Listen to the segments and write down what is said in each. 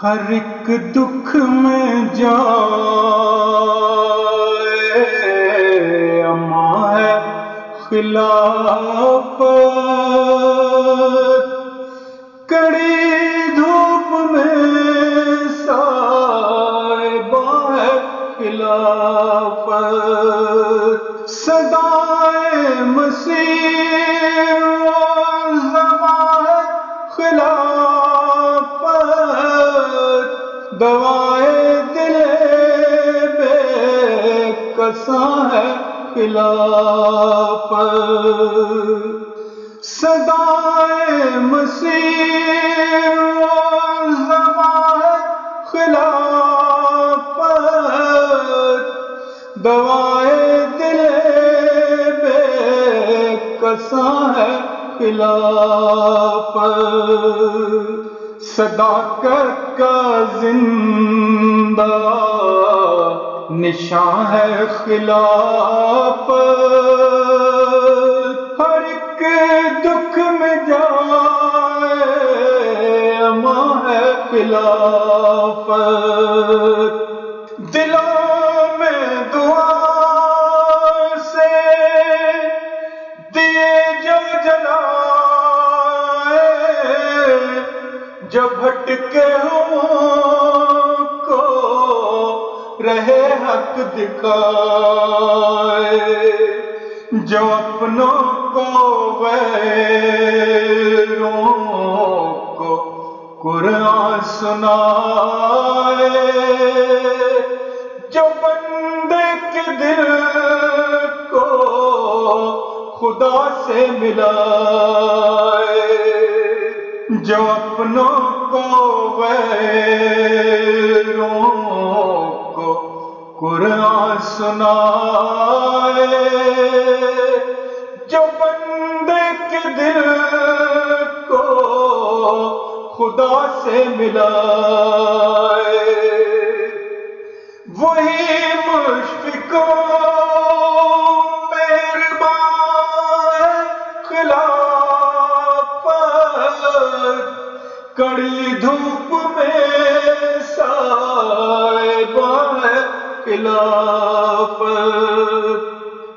ہر ایک دکھ میں جائے اماں ہے خلافت، کڑی دھوپ میں صاحبہ ہے خلافت، صدائے مسیح زباں ہے خلافت، دوائے دل بے کساں ہے خلافت، صدائے مسیح زباں ہے خلافت، دوائے دل بے کساں ہے خلافت، صداقت کا زندہ نشاں ہے خلافت، ہر ایک دکھ میں جائے اماں ہے خلافت، دلوں میں دعا سے دیے جو جلائے، جو بھٹکے ہوں کو رہے حق دکھائے، جو اپنوں کو غیروں کو قرآن سنائے، جو بندے کے دل کو خدا سے ملائے، جو اپنوں کو غیروں کو قرآن سنائے، جو بندے کے دل کو خدا سے ملائے، وہی مشفق و مہربان خلافت، کڑی دھوپ میں صاحبہ ہے خلافت،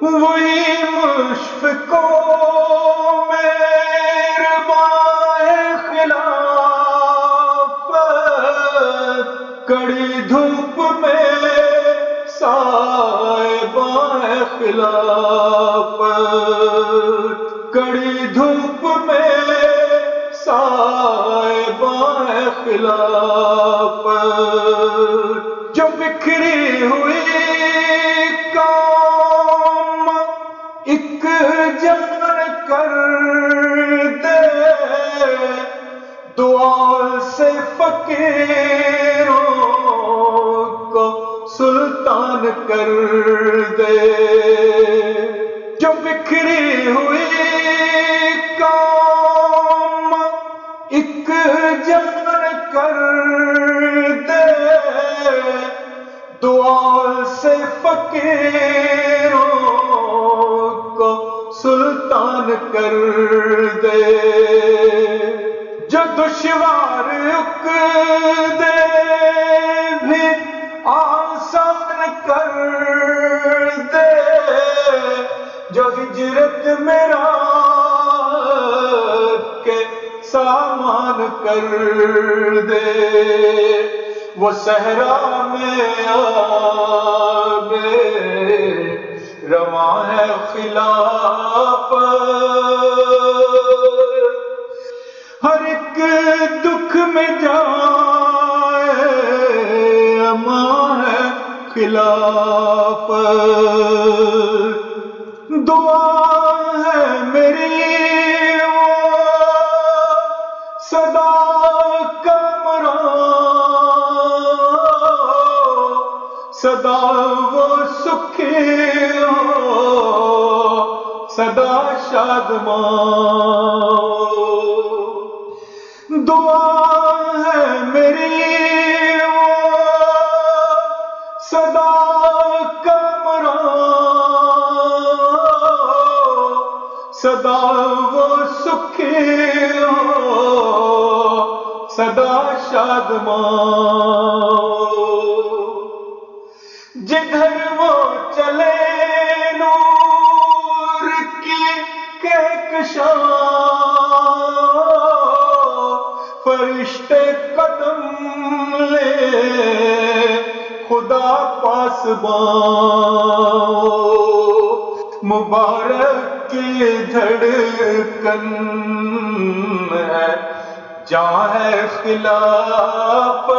وہی مشفق و مہربان خلافت، کڑی دھوپ میں صاحبہ ہے خلافت، کڑی دھوپ میں صاحبہ ہے خلافت، جو بکھری ہوئی قوم ایک جان کر دے، دعا سے فقیروں کو سلطان کر دے، جو بکھری ہوئی قوم ایک جان کر دے، دعا سے فقیروں کو سلطان کر دے، جو دشوار عقدے بھی آسان کر دے، جو ہجرت میں راہ کے سامان کر دے، وہ صحرا میں آب رواں ہے خلافت، ہر ایک دکھ میں جائے اماں ہے خلافت، دعا ہے میری وہ صدا صدا وہ سکھی ہو صدا شادمان، دعا ہے میری وہ صدا کامران، صدا وہ سکھی ہو صدا شادماں جدھر وہ چلے نور کی کہکشاں فرشتے قدم لے خدا پاسباں مبارک کی دھڑکن ہے جہاں ہے خلافت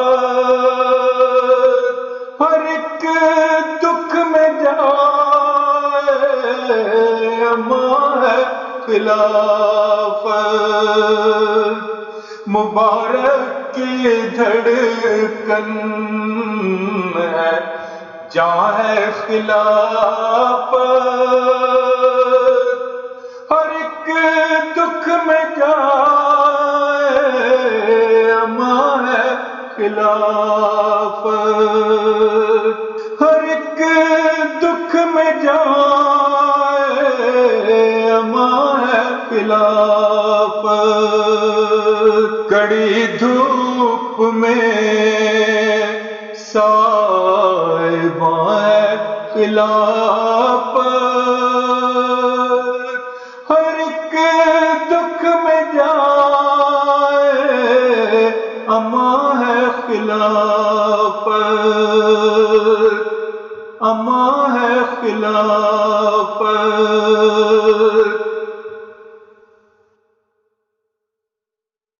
ہر ایک دکھ میں جائے ماں ہے خلافت مبارک کی دھڑکن ہے جہاں ہے خلافت ہر ایک دکھ میں جائے ماں ہے خلافت ہر ایک دکھ میں جائے ماں ہے خلافت کڑی دھوپ میں صاحباں ہے خلافت ہر ایک دکھ میں جائے اماں ہے خلافت اماں ہے خلافت